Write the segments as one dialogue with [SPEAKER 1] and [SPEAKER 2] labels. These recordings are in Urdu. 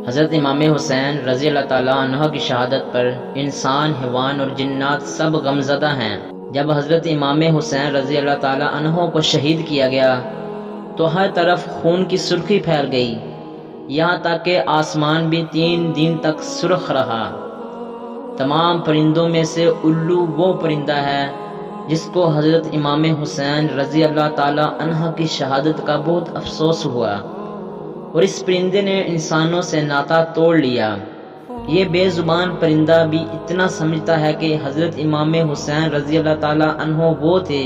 [SPEAKER 1] حضرت امام حسین رضی اللہ تعالیٰ عنہ کی شہادت پر انسان، حیوان اور جنات سب غمزدہ ہیں۔ جب حضرت امام حسین رضی اللہ تعالیٰ عنہ کو شہید کیا گیا تو ہر طرف خون کی سرخی پھیل گئی، یہاں تک کہ آسمان بھی 3 دن تک سرخ رہا۔ تمام پرندوں میں سے الو وہ پرندہ ہے جس کو حضرت امام حسین رضی اللہ تعالیٰ عنہ کی شہادت کا بہت افسوس ہوا، اور اس پرندے نے انسانوں سے ناطہ توڑ لیا۔ یہ بے زبان پرندہ بھی اتنا سمجھتا ہے کہ حضرت امام حسین رضی اللہ تعالیٰ عنہ وہ تھے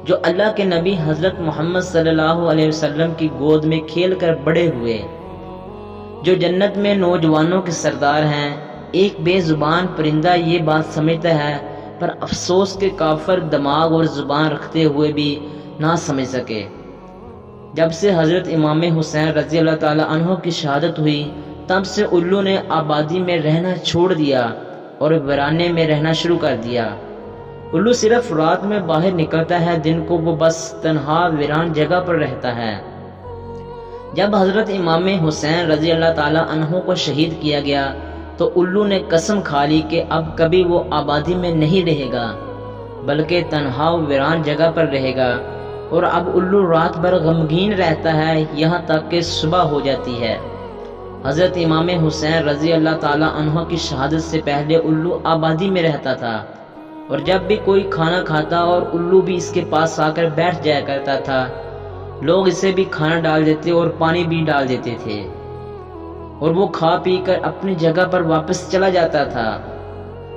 [SPEAKER 1] جو اللہ کے نبی حضرت محمد صلی اللہ علیہ وسلم کی گود میں کھیل کر بڑے ہوئے، جو جنت میں نوجوانوں کے سردار ہیں۔ ایک بے زبان پرندہ یہ بات سمجھتا ہے، پر افسوس کے کافر دماغ اور زبان رکھتے ہوئے بھی نہ سمجھ سکے۔ جب سے حضرت امام حسین رضی اللہ تعالیٰ عنہ کی شہادت ہوئی، تب سے الو نے آبادی میں رہنا چھوڑ دیا اور ویرانے میں رہنا شروع کر دیا۔ الو صرف رات میں باہر نکلتا ہے، دن کو وہ بس تنہا ویران جگہ پر رہتا ہے۔ جب حضرت امام حسین رضی اللہ تعالیٰ عنہ کو شہید کیا گیا تو الو نے قسم کھا لی کہ اب کبھی وہ آبادی میں نہیں رہے گا، بلکہ تنہا ویران جگہ پر رہے گا۔ اور اب الو رات بھر غمگین رہتا ہے، یہاں تک کہ صبح ہو جاتی ہے۔ حضرت امام حسین رضی اللہ تعالیٰ عنہ کی شہادت سے پہلے الو آبادی میں رہتا تھا، اور جب بھی کوئی کھانا کھاتا اور الو بھی اس کے پاس آ کر بیٹھ جایا کرتا تھا، لوگ اسے بھی کھانا ڈال دیتے اور پانی بھی ڈال دیتے تھے، اور وہ کھا پی کر اپنی جگہ پر واپس چلا جاتا تھا۔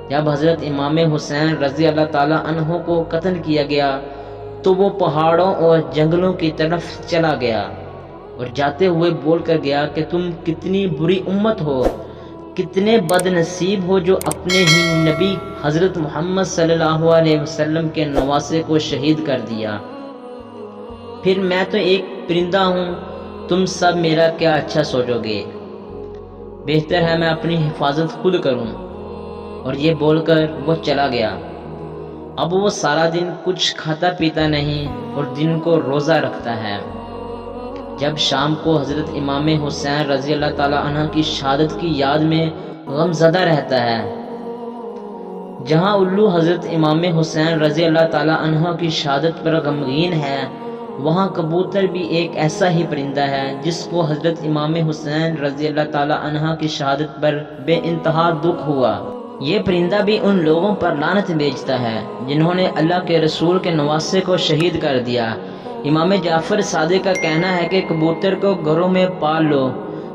[SPEAKER 1] جب حضرت امام حسین رضی اللہ تعالیٰ عنہ کو قتل کیا گیا تو وہ پہاڑوں اور جنگلوں کی طرف چلا گیا اور جاتے ہوئے بول کر گیا کہ تم کتنی بری امت ہو، کتنے بد نصیب ہو جو اپنے ہی نبی حضرت محمد صلی اللہ علیہ وسلم کے نواسے کو شہید کر دیا۔ پھر میں تو ایک پرندہ ہوں، تم سب میرا کیا اچھا سوچو گے، بہتر ہے میں اپنی حفاظت خود کروں۔ اور یہ بول کر وہ چلا گیا۔ اب وہ سارا دن کچھ کھاتا پیتا نہیں اور دن کو روزہ رکھتا ہے۔ جب شام کو حضرت امام حسین رضی اللہ تعالیٰ عنہ کی شہادت کی یاد میں غم زدہ رہتا ہے۔ جہاں الو حضرت امام حسین رضی اللہ تعالیٰ عنہ کی شہادت پر غمگین ہے، وہاں کبوتر بھی ایک ایسا ہی پرندہ ہے جس کو حضرت امام حسین رضی اللہ تعالیٰ عنہ کی شہادت پر بے انتہا دکھ ہوا۔ یہ پرندہ بھی ان لوگوں پر لعنت بھیجتا ہے جنہوں نے اللہ کے رسول کے نواسے کو شہید کر دیا۔ امام جعفر صادق کا کہنا ہے کہ کبوتر کو گھروں میں پال لو،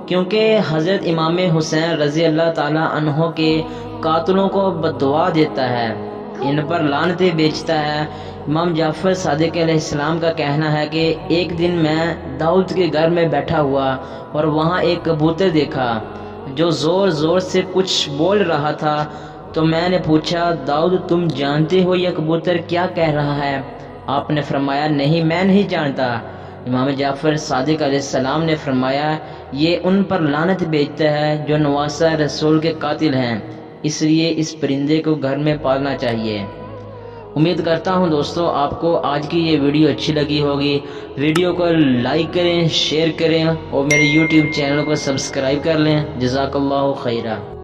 [SPEAKER 1] کیونکہ حضرت امام حسین رضی اللہ تعالیٰ عنہ کے قاتلوں کو بددعا دیتا ہے، ان پر لعنتیں بھیجتا ہے۔ امام جعفر صادق علیہ السلام کا کہنا ہے کہ ایک دن میں داؤد کے گھر میں بیٹھا ہوا اور وہاں ایک کبوتر دیکھا جو زور زور سے کچھ بول رہا تھا، تو میں نے پوچھا داؤد تم جانتے ہو یہ کبوتر کیا کہہ رہا ہے؟ آپ نے فرمایا نہیں میں نہیں جانتا۔ امام جعفر صادق علیہ السلام نے فرمایا یہ ان پر لعنت بھیجتا ہے جو نواسہ رسول کے قاتل ہیں، اس لیے اس پرندے کو گھر میں پالنا چاہیے۔ امید کرتا ہوں دوستو آپ کو آج کی یہ ویڈیو اچھی لگی ہوگی۔ ویڈیو کو لائک کریں، شیئر کریں اور میرے یوٹیوب چینل کو سبسکرائب کر لیں۔ جزاک اللہ خیرہ۔